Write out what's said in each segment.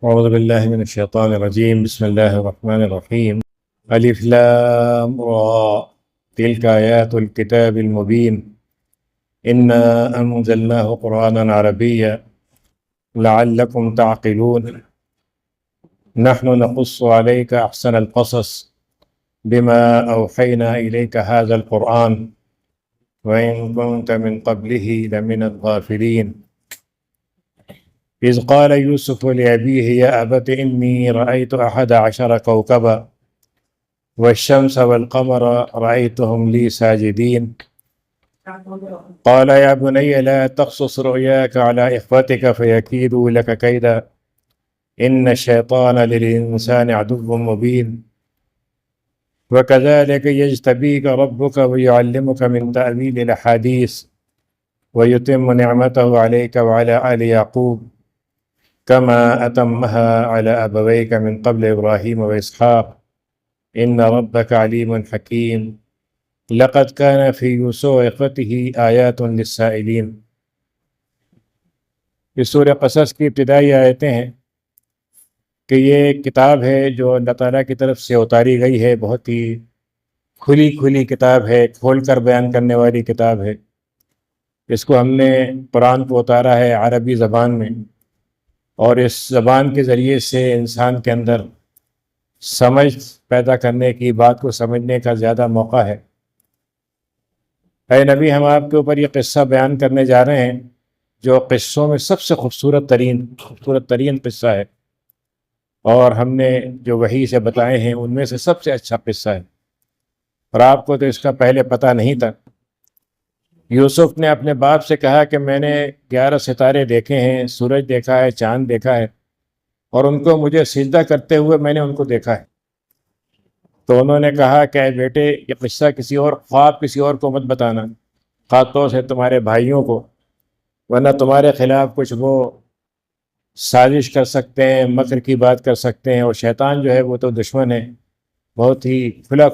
أعوذ بالله من الشيطان الرجيم. بسم الله الرحمن الرحيم. ألف لام را تلك آيات الكتاب المبين إنا أنزلناه قرآنا عربيا لعلكم تعقلون. نحن نقص عليك أحسن القصص بما أوحينا إليك هذا القرآن وإن كنت من قبله لمن الغافلين. إذ قال يوسف لأبيه يا أبت إني رأيت 11 كوكبا والشمس والقمر رأيتهم لي ساجدين. قال يا بني لا تقصص رؤياك على إخوتك فيكيدوا لك كيدا إن الشيطان للإنسان عدو مبين. وكذلك يجتبيك ربك ويعلمك من تأويل الأحاديث ويتم نعمته عليك وعلى آل يعقوب كما أتمها على أبويك من قبل إبراهيم وإسحاق إن ربك عليم حكيم. لقد كان في يوسف وإخوته آيات للسائلين. اس سورہ قصص کی ابتدائی آیتیں ہیں کہ یہ کتاب ہے جو اللہ تعالیٰ کی طرف سے اتاری گئی ہے، بہت ہی کھلی کتاب ہے، کھول کر بیان کرنے والی کتاب ہے۔ اس کو ہم نے قرآن کو اتارا ہے عربی زبان میں، اور اس زبان کے ذریعے سے انسان کے اندر سمجھ پیدا کرنے کی، بات کو سمجھنے کا زیادہ موقع ہے۔ اے نبی، ہم آپ کے اوپر یہ قصہ بیان کرنے جا رہے ہیں جو قصوں میں سب سے خوبصورت ترین قصہ ہے، اور ہم نے جو وحی سے بتائے ہیں ان میں سے سب سے اچھا قصہ ہے، اور آپ کو تو اس کا پہلے پتہ نہیں تھا۔ یوسف نے اپنے باپ سے کہا کہ میں نے 11 ستارے دیکھے ہیں، سورج دیکھا ہے، چاند دیکھا ہے، اور ان کو مجھے سجدہ کرتے ہوئے میں نے ان کو دیکھا ہے۔ تو انہوں نے کہا کہ اے بیٹے، یہ قصہ خواب کسی اور کو مت بتانا، خاص طور سے تمہارے بھائیوں کو، ورنہ تمہارے خلاف کچھ وہ سازش کر سکتے ہیں، مکر کی بات کر سکتے ہیں، اور شیطان جو ہے وہ تو دشمن ہے، بہت ہی کھلا۔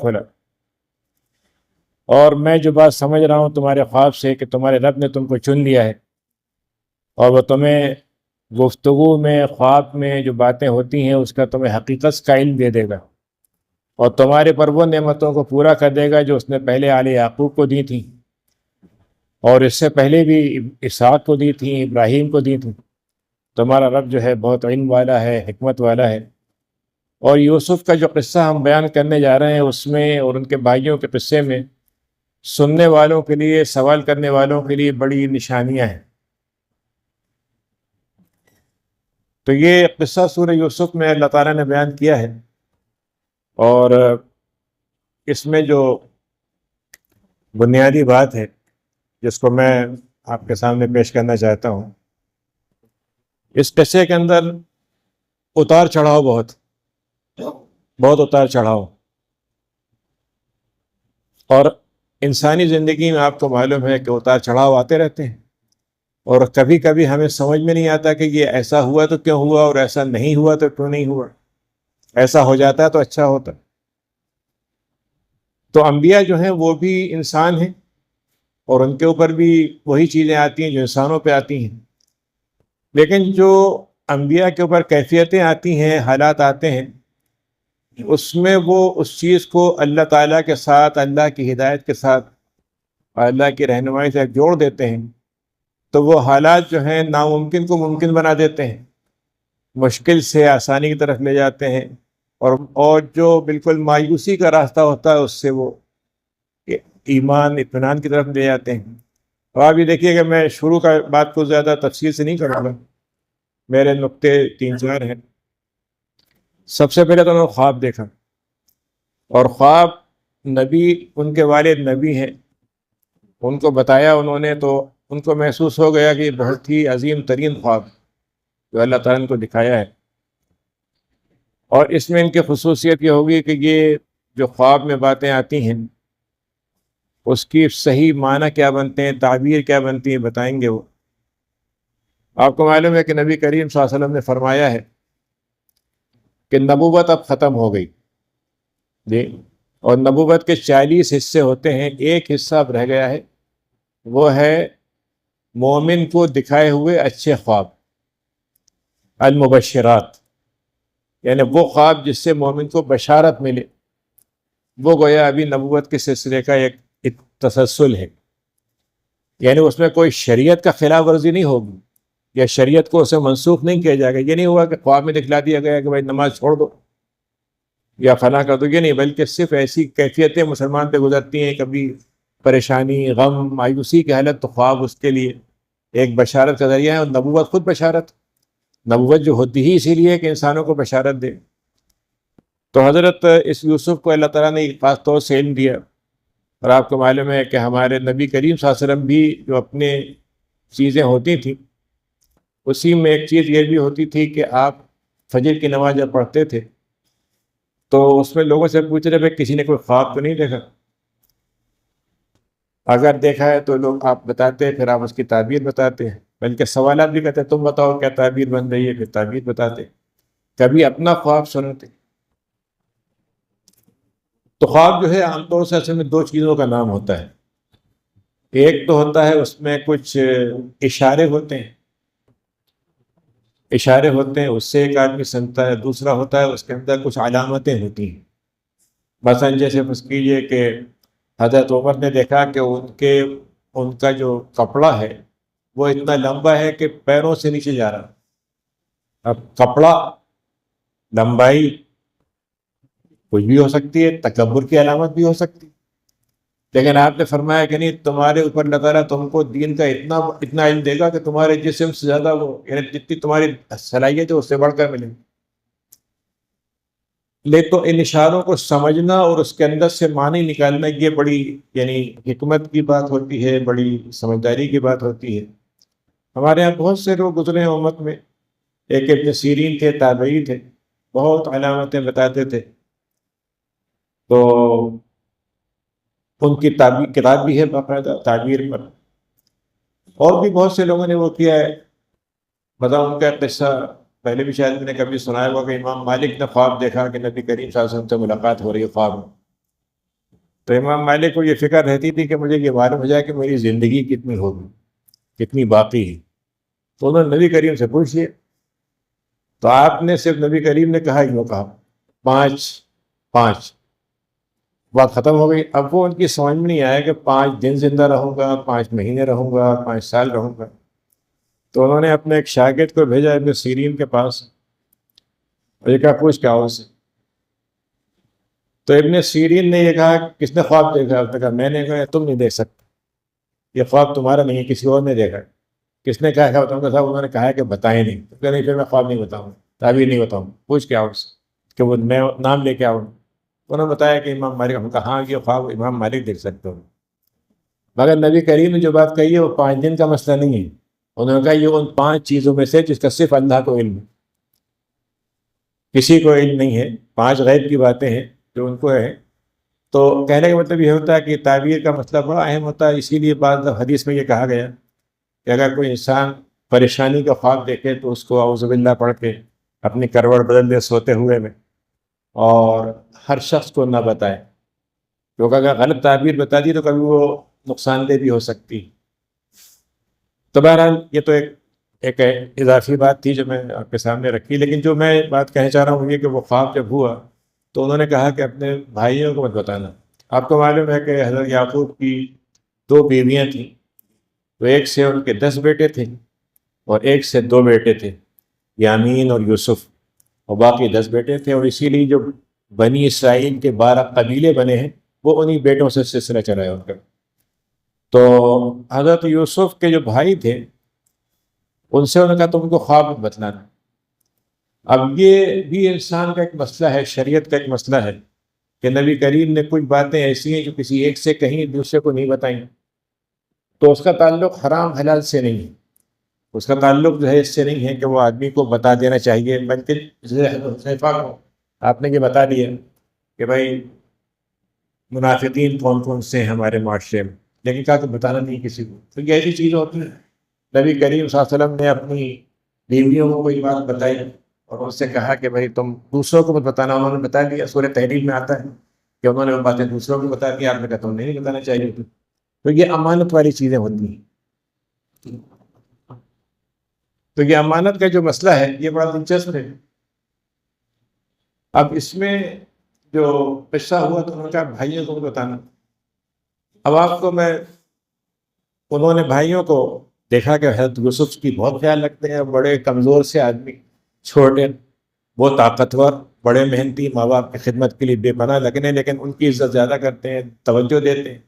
اور میں جو بات سمجھ رہا ہوں تمہارے خواب سے کہ تمہارے رب نے تم کو چن لیا ہے، اور وہ تمہیں گفتگو میں، خواب میں جو باتیں ہوتی ہیں اس کا تمہیں حقیقت کا علم دے دے گا، اور تمہارے پر وہ نعمتوں کو پورا کر دے گا جو اس نے پہلے آل یعقوب کو دی تھیں، اور اس سے پہلے بھی اسحاق کو دی تھیں، ابراہیم کو دی تھیں۔ تمہارا رب جو ہے بہت علم والا ہے، حکمت والا ہے۔ اور یوسف کا جو قصہ ہم بیان کرنے جا رہے ہیں اس میں، اور ان کے بھائیوں کے قصے میں، سننے والوں کے لیے، سوال کرنے والوں کے لیے بڑی نشانیاں ہیں۔ تو یہ قصہ سورہ یوسف میں اللہ تعالیٰ نے بیان کیا ہے، اور اس میں جو بنیادی بات ہے جس کو میں آپ کے سامنے پیش کرنا چاہتا ہوں، اس قصے کے اندر اتار چڑھاؤ بہت اتار چڑھاؤ، اور انسانی زندگی میں آپ کو معلوم ہے کہ اتار چڑھاؤ آتے رہتے ہیں، اور کبھی کبھی ہمیں سمجھ میں نہیں آتا کہ یہ ایسا ہوا تو کیوں ہوا، اور ایسا نہیں ہوا تو کیوں نہیں ہوا، ایسا ہو جاتا ہے تو اچھا ہوتا۔ تو انبیاء جو ہیں وہ بھی انسان ہیں، اور ان کے اوپر بھی وہی چیزیں آتی ہیں جو انسانوں پہ آتی ہیں، لیکن جو انبیاء کے اوپر کیفیتیں آتی ہیں، حالات آتے ہیں، اس میں وہ اس چیز کو اللہ تعالیٰ کے ساتھ، اللہ کی ہدایت کے ساتھ، اللہ کی رہنمائی سے جوڑ دیتے ہیں، تو وہ حالات جو ہیں ناممکن کو ممکن بنا دیتے ہیں، مشکل سے آسانی کی طرف لے جاتے ہیں، اور جو بالکل مایوسی کا راستہ ہوتا ہے اس سے وہ ایمان، اطمینان کی طرف لے جاتے ہیں۔ اور آپ یہ دیکھیے کہ میں شروع کا بات کو زیادہ تفصیل سے نہیں کروں گا، میرے نقطے 3-4 ہیں۔ سب سے پہلے تو انہوں نے خواب دیکھا، اور خواب نبی، ان کے والد نبی ہیں، ان کو بتایا انہوں نے، تو ان کو محسوس ہو گیا کہ یہ بہت ہی عظیم ترین خواب جو اللہ تعالیٰ نے کو دکھایا ہے، اور اس میں ان کی خصوصیت یہ ہوگی کہ یہ جو خواب میں باتیں آتی ہیں اس کی صحیح معنی کیا بنتے ہیں، تعبیر کیا بنتی ہیں، بتائیں گے وہ۔ آپ کو معلوم ہے کہ نبی کریم صلی اللہ علیہ وسلم نے فرمایا ہے کہ نبوت اب ختم ہو گئی جی، اور نبوت کے 40 حصے ہوتے ہیں، ایک حصہ اب رہ گیا ہے، وہ ہے مومن کو دکھائے ہوئے اچھے خواب۔ المبشرات، یعنی وہ خواب جس سے مومن کو بشارت ملے، وہ گویا ابھی نبوت کے سلسلے کا ایک تسلسل ہے، یعنی اس میں کوئی شریعت کا خلاف ورزی نہیں ہوگی یا شریعت کو اسے منسوخ نہیں کیا جائے گا۔ یہ نہیں ہوا کہ خواب میں دکھلا دیا گیا کہ بھائی نماز چھوڑ دو یا فلاں کر دو، یہ نہیں، بلکہ صرف ایسی کیفیتیں مسلمان پہ گزرتی ہیں، کبھی پریشانی، غم، مایوسی کی حالت، تو خواب اس کے لیے ایک بشارت کا ذریعہ ہے، اور نبوت خود بشارت، نبوت جو ہوتی ہی اسی لیے کہ انسانوں کو بشارت دے۔ تو حضرت اس یوسف کو اللہ تعالیٰ نے خاص طور سے علم دیا، اور آپ کو معلوم ہے کہ ہمارے نبی کریم صلی اللہ علیہ وسلم بھی جو اپنے چیزیں ہوتی تھیں، اسی میں ایک چیز یہ بھی ہوتی تھی کہ آپ فجر کی نماز جب پڑھتے تھے تو اس میں لوگوں سے پوچھ رہے بھائی کسی نے کوئی خواب تو نہیں دیکھا؟ اگر دیکھا ہے تو لوگ آپ بتاتے ہیں، پھر آپ اس کی تعبیر بتاتے ہیں، بلکہ سوالات بھی کرتے ہیں، تم بتاؤ کیا تعبیر بن رہی ہے، پھر تعبیر بتاتے، کبھی اپنا خواب سناتے۔ تو خواب جو ہے عام طور سے اصل میں دو چیزوں کا نام ہوتا ہے، ایک تو ہوتا ہے اس میں کچھ اشارے ہوتے ہیں، اشارے ہوتے ہیں اس سے ایک آدمی سنتا ہے، دوسرا ہوتا ہے اس کے اندر کچھ علامتیں ہوتی ہیں۔ مثلا جیسے فرض کیجیے کہ حضرت عمر نے دیکھا کہ ان کا جو کپڑا ہے وہ اتنا لمبا ہے کہ پیروں سے نیچے جا رہا۔ اب کپڑا، لمبائی کچھ بھی ہو سکتی ہے، تکبر کی علامت بھی ہو سکتی ہے، لیکن آپ نے فرمایا کہ نہیں، تمہارے اوپر اللہ تعالیٰ تم کو دین کا اتنا علم دے گا کہ تمہارے جسم سے زیادہ وہ، یعنی جتنی تمہاری صلاحیت ہے اس سے بڑھ کر ملے گی۔ لیکن تو ان اشاروں کو سمجھنا اور اس کے اندر سے معنی نکالنا، یہ بڑی یعنی حکمت کی بات ہوتی ہے، بڑی سمجھداری کی بات ہوتی ہے۔ ہمارے یہاں بہت سے لوگ گزرے ہیں امت میں، ایک ابن سیرین تھے، تابعی تھے، بہت علامتیں بتاتے تھے، تو ان کی کتاب بھی ہے باقاعدہ تعبیر پر، اور بھی بہت سے لوگوں نے وہ کیا ہے۔ بتاؤ ان کا قصہ پہلے بھی شاید میں نے کبھی سنایا ہوا کہ امام مالک نے خواب دیکھا کہ نبی کریم صلی اللہ علیہ وسلم سے ملاقات ہو رہی ہے خواب میں، تو امام مالک کو یہ فکر رہتی تھی کہ مجھے یہ معلوم ہو جائے کہ میری زندگی کتنی ہوگی، کتنی باقی ہے، تو انہوں نے نبی کریم سے پوچھ لیا، تو آپ نے صرف نبی کریم نے کہا یوں کہا 5 بات ختم ہو گئی۔ اب وہ ان کی سمجھ میں نہیں آیا کہ 5 دن زندہ رہوں گا، 5 مہینے رہوں گا، 5 سال رہوں گا، تو انہوں نے اپنے ایک شاگرد کو بھیجا ابن سیرین کے پاس، اور یہ کہا پوچھ کیا اس سے، تو ابن سیرین نے یہ کہا کس نے خواب دیکھا؟ اس نے کہا میں نے کہا تم نہیں دیکھ سکتے، یہ خواب تمہارا نہیں ہے، کسی اور نے دیکھا۔ کس نے کہا صاحب؟ انہوں نے کہا کہ بتائیں نہیں، کہ نہیں پھر میں خواب نہیں بتاؤں، تعبیر نہیں بتاؤں، پوچھ کیا اس کہ وہ میں نام لے کے آؤں۔ انہوں نے بتایا کہ امام مالک، ہم کہا ہاں یہ خواب امام مالک دیکھ سکتے ہو، مگر نبی کریم نے جو بات کہی ہے وہ 5 دن کا مسئلہ نہیں ہے، انہوں نے کہا یہ ان 5 چیزوں میں سے جس کا صرف اللہ کو علم ہے، کسی کو علم نہیں ہے، 5 غیب کی باتیں ہیں جو ان کو ہے۔ تو کہنے کا مطلب یہ ہوتا ہے کہ تعبیر کا مسئلہ بڑا اہم ہوتا ہے، اسی لیے بعض حدیث میں یہ کہا گیا کہ اگر کوئی انسان پریشانی کا خواب دیکھے تو اس کو اعوذ باللہ پڑھ کے اپنی کروٹ بدل دے سوتے ہوئے میں، اور ہر شخص کو نہ بتائے، کیونکہ اگر غلط تعبیر بتا دی تو کبھی وہ نقصان دہ بھی ہو سکتی۔ تو بہرحال یہ تو ایک اضافی بات تھی جو میں آپ کے سامنے رکھی، لیکن جو میں بات کہنا چاہ رہا ہوں یہ کہ وہ خواب جب ہوا تو انہوں نے کہا کہ اپنے بھائیوں کو مت بتانا۔ آپ کو معلوم ہے کہ حضرت یعقوب کی 2 بیویاں تھیں، تو ایک سے ان کے 10 بیٹے تھے اور ایک سے 2 بیٹے تھے، یامین اور یوسف، اور باقی 10 بیٹے تھے، اور اسی لیے جو بنی اسرائیل کے 12 قبیلے بنے ہیں وہ انہی بیٹوں سے سلسلہ چلا ہے ان کا۔ تو حضرت یوسف کے جو بھائی تھے ان سے انہوں نے کہا تم کو خواب بتلانا۔ اب یہ بھی انسان کا ایک مسئلہ ہے، شریعت کا ایک مسئلہ ہے کہ نبی کریم نے کچھ باتیں ایسی ہیں جو کسی ایک سے کہیں دوسرے کو نہیں بتائیں، تو اس کا تعلق حرام حلال سے نہیں ہے، اس کا تعلق جو ہے اس سے نہیں ہے کہ وہ آدمی کو بتا دینا چاہیے، بلکہ حذیفہ کو آپ نے یہ بتا دیا کہ بھائی منافقین کون کون سے ہیں ہمارے معاشرے میں، لیکن کہا کہ بتانا نہیں کسی کو۔ تو یہ ایسی چیز ہوتی ہے، نبی کریم صلی اللہ علیہ وسلم نے اپنی بیویوں کو کوئی بات بتائی اور اس سے کہا کہ بھائی تم دوسروں کو مت بتانا، انہوں نے بتا دیا۔ سورہ تحریم میں آتا ہے کہ انہوں نے وہ باتیں دوسروں کو بتا دیا، آپ نے کہا تم نہیں بتانا چاہیے تھی۔ تو یہ امانت والی چیزیں ہوتی ہیں۔ تو یہ امانت کا جو مسئلہ ہے یہ بڑا دلچسپ ہے. اب اس میں جو قصہ ہوا تو انہوں نے کہا بھائیوں کو بتانا. اب آپ کو میں انہوں نے بھائیوں کو دیکھا کہ حضرت یوسف کی بہت خیال رکھتے ہیں، بڑے کمزور سے آدمی، چھوٹے، وہ طاقتور، بڑے محنتی، ماں باپ کی خدمت کے لیے بے پناہ لگنے، لیکن ان کی عزت زیادہ کرتے ہیں، توجہ دیتے ہیں.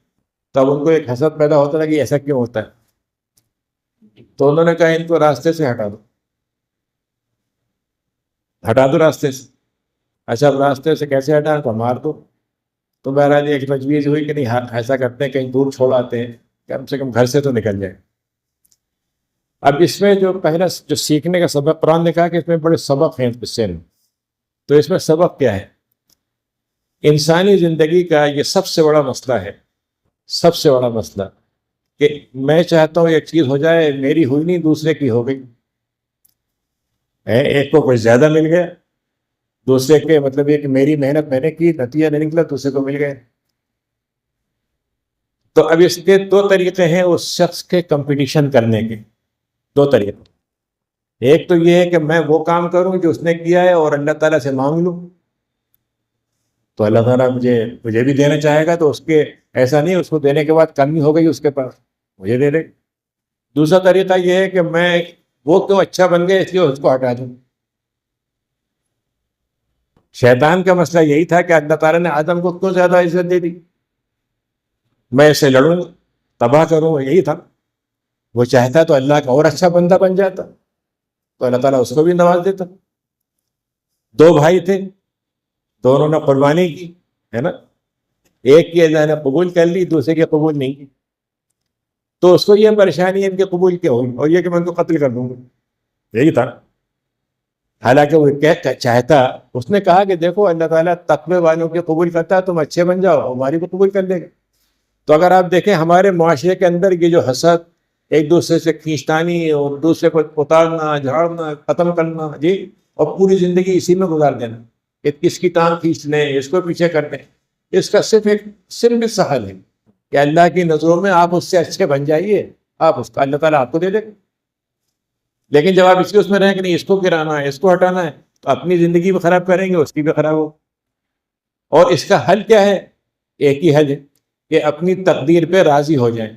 تب ان کو ایک حسد پیدا ہوتا تھا کہ ایسا کیوں ہوتا ہے. تو انہوں نے کہا ان کو راستے سے ہٹا دو، ہٹا دو راستے سے. اچھا اب راستے سے کیسے ہٹا؟ تو مار دو. تو بہرحال ایک تجویز ہوئی کہ نہیں ایسا کرتے ہیں کہیں دور چھوڑ آتے ہیں، کم سے کم گھر سے تو نکل جائے. اب اس میں جو پہلا جو سیکھنے کا سبق، قرآن نے کہا کہ اس میں بڑے سبق ہیں قصے میں. تو اس میں سبق کیا ہے؟ انسانی زندگی کا یہ سب سے بڑا مسئلہ ہے، سب سے بڑا مسئلہ، کہ میں چاہتا ہوں ایک چیز ہو جائے، میری ہوئی نہیں دوسرے کی ہو گئی. ایک کو کچھ زیادہ مل گیا، دوسرے کے مطلب یہ کہ میری محنت میں نے کی، نتیجہ نہیں نکلا، دوسرے کو مل گئے. تو اب اس کے دو طریقے ہیں اس شخص کے کمپٹیشن کرنے کے، دو طریقے. ایک تو یہ ہے کہ میں وہ کام کروں جو اس نے کیا ہے اور اللہ تعالیٰ سے مانگ لوں، تو اللہ تعالیٰ مجھے بھی دینا چاہے گا، تو اس کے ایسا نہیں اس کو دینے کے بعد کمی ہو گئی اس کے پاس، مجھے دے دے. دوسرا طریقہ یہ ہے کہ میں وہ کیوں اچھا بن گیا اس لیے اس کو ہٹا دوں. شیطان کا مسئلہ یہی تھا کہ اللہ تعالیٰ نے آدم کو کیوں زیادہ عزت دے دی، میں اسے لڑوں، تباہ کروں، یہی تھا. وہ چاہتا تو اللہ کا اور اچھا بندہ بن جاتا، تو اللہ تعالیٰ اس کو بھی نواز دیتا. دو بھائی تھے، دونوں نے قربانی کی، ہے نا. ایک کی اللہ نے قبول کر لی، دوسرے کی قبول نہیں کی. تو اس کو یہ پریشانی ہے ان کے قبول کیا ہوئی، اور یہ کہ میں ان کو قتل کر دوں گا، یہی تھا. حالانکہ وہ چاہتا، اس نے کہا کہ دیکھو اللہ تعالیٰ تقوی والوں کے قبول کرتا ہے، تم اچھے بن جاؤ، ہماری کو قبول کر لے گا. تو اگر آپ دیکھیں ہمارے معاشرے کے اندر یہ جو حسد، ایک دوسرے سے کھینچتانی اور دوسرے کو اتارنا، جھاڑنا، ختم کرنا، جی، اور پوری زندگی اسی میں گزار دینا کہ کس کی ٹانگ کھینچ لیں، اس کو پیچھے کر دیں، اس کا صرف سا حل ہے کہ اللہ کی نظروں میں آپ اس سے اچھے بن جائیے، آپ اس کا اللہ تعالیٰ آپ کو دے دے گا. لیکن جب آپ اس میں رہیں کہ نہیں اس کو گرانا ہے، اس کو ہٹانا ہے، تو اپنی زندگی بھی خراب کریں گے، اس کی بھی خراب ہو. اور اس کا حل کیا ہے؟ ایک ہی حل ہے کہ اپنی تقدیر پہ راضی ہو جائیں.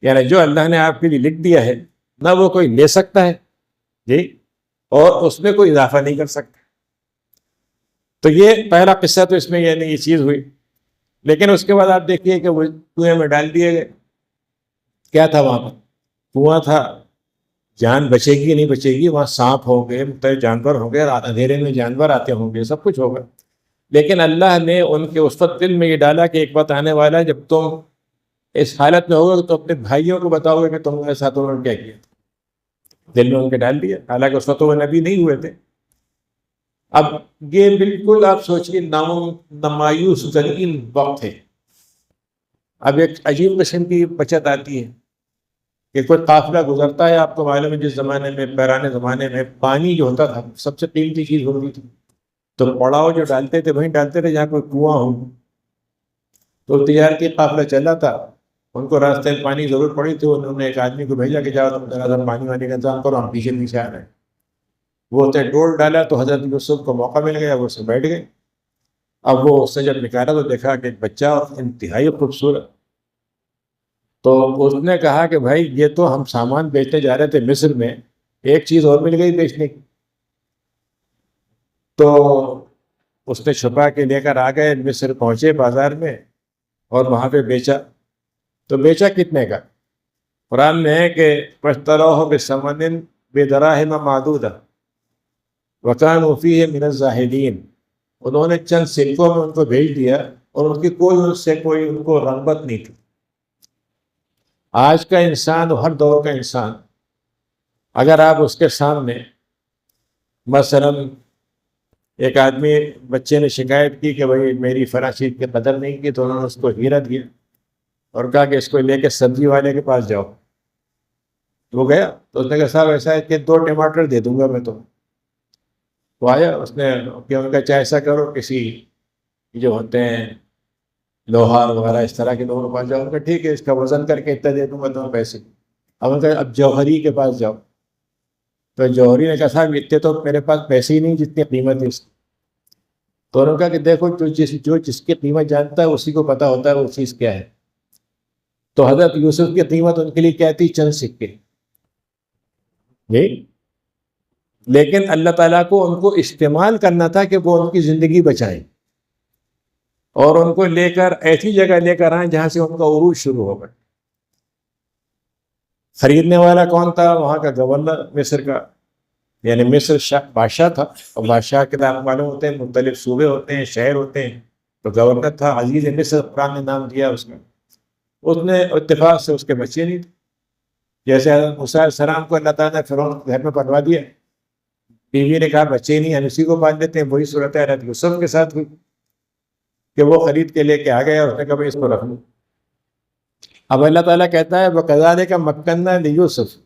یعنی جو اللہ نے آپ کے لیے لکھ دیا ہے نہ وہ کوئی لے سکتا ہے، جی، اور اس میں کوئی اضافہ نہیں کر سکتا. تو یہ پہلا قصہ تو اس میں یہ چیز ہوئی. لیکن اس کے بعد آپ دیکھیے کہ وہ کنویں میں ڈال دیے گئے. کیا تھا وہاں پر؟ کنواں تھا، جان بچے گی نہیں بچے گی، وہاں سانپ ہوں گے، مختلف جانور ہوں گے، اندھیرے میں جانور آتے ہوں گے، سب کچھ ہوگا. لیکن اللہ نے ان کے اس وقت دل میں یہ ڈالا کہ ایک بات آنے والا ہے، جب تم اس حالت میں ہوگا تو اپنے بھائیوں کو بتاؤ گے کہ تمہارے ساتھ انہوں نے کیا کیا. دل میں ان کے ڈال دیا، حالانکہ اس وقت وہ نبی نہیں ہوئے تھے. اب یہ بالکل آپ سوچیے نمایوس ترین وقت ہے. اب ایک عجیب قسم کی بچت آتی ہے کہ کوئی قافلہ گزرتا ہے. آپ کو معلوم ہے جس زمانے میں، پرانے زمانے میں پانی جو ہوتا تھا سب سے قیمتی چیز ہوتی تھی، تو پڑاؤ جو ڈالتے تھے وہیں ڈالتے تھے جہاں کوئی کنواں ہو. تو تجارتی قافلہ چلا تھا، ان کو راستے میں پانی ضرورت پڑی تھی، انہوں نے ایک آدمی کو بھیجا کہ جاؤ تم ذرا پانی وانے کا انتظام کرو، ہم پیچھے نیچے آ رہے ہیں. وہ اسے ڈول ڈالا تو حضرت یوسف کو موقع مل گیا، وہ اسے بیٹھ گئے. اب وہ اس سے جب نکالا تو دیکھا کہ ایک بچہ انتہائی خوبصورت. تو اس نے کہا کہ بھائی یہ تو ہم سامان بیچنے جا رہے تھے مصر میں، ایک چیز اور مل گئی بیچنے کی. تو اس نے چھپا کے لے کر آ گئے، مصر پہنچے بازار میں اور وہاں پہ بیچا. تو بیچا کتنے کا؟ قرآن میں ہے کہ فاشتروہ بثمن بدراہم معدودہ وکانوا فیہ من الزاہدین. انہوں نے چند سکوں میں ان کو بھیج دیا اور ان کی ان سے کوئی ان کو رغبت نہیں تھی. آج کا انسان، ہر دور کا انسان، اگر آپ اس کے سامنے مثلا ایک آدمی، بچے نے شکایت کی کہ بھائی میری فلاں چیز کی قدر نہیں کی، تو انہوں نے اس کو ہیرا دیا اور کہا کہ اس کو لے کے سبزی والے کے پاس جاؤ. وہ گیا تو اس نے کہا صاحب ایسا ہے کہ 2 ٹماٹر دے دوں گا میں تو. وہ آیا، اس نے ان کا چاہے ایسا کرو کسی جو ہوتے ہیں لوہار وغیرہ اس طرح کے لوگوں کے پاس جاؤ. ان کا ٹھیک ہے، اس کا وزن کر کے اتنا دے دوں گا تمہیں پیسے. اب ان کا اب جوہری کے پاس جاؤ. تو جوہری نے کہا صاحب اتنے تو میرے پاس پیسے ہی نہیں جتنی قیمت ہے اس کی. تو انہوں نے کہا کہ دیکھو جو جس کی قیمت جانتا ہے اسی کو پتا ہوتا ہے وہ چیز کیا ہے. تو حضرت یوسف کی قیمت ان کے لیے کیا تھی؟ چند سکے. جی لیکن اللہ تعالیٰ کو ان کو استعمال کرنا تھا کہ وہ ان کی زندگی بچائیں اور ان کو لے کر ایسی جگہ لے کر آئیں جہاں سے ان کا عروج شروع ہوگا. خریدنے والا کون تھا؟ وہاں کا گورنر مصر کا، یعنی مصر بادشاہ تھا، اور بادشاہ کے نام معلوم ہوتے ہیں مختلف صوبے ہوتے ہیں، شہر ہوتے ہیں. تو گورنر تھا عزیز مصر، قرآن نے نام دیا اس میں. اس نے اتفاق سے اس کے بچے نہیں تھے. جیسے حضرت موسیٰ علیہ السلام کو اللہ تعالیٰ نے فرعون کے گھر میں پلوا دیا، بیوی نے کہا بچے نہیں، ہم اسی کو پال لیتے ہیں. وہی صورت ہے حضرت یوسف کے ساتھ ہوئی کہ وہ خرید کے لے کے آ گیا اور اس نے کہا بھائی اس کو رکھ لو. اب اللہ تعالیٰ کہتا ہے وَكَذَلِكَ مَكَّنَّا لِيُوسُفَ،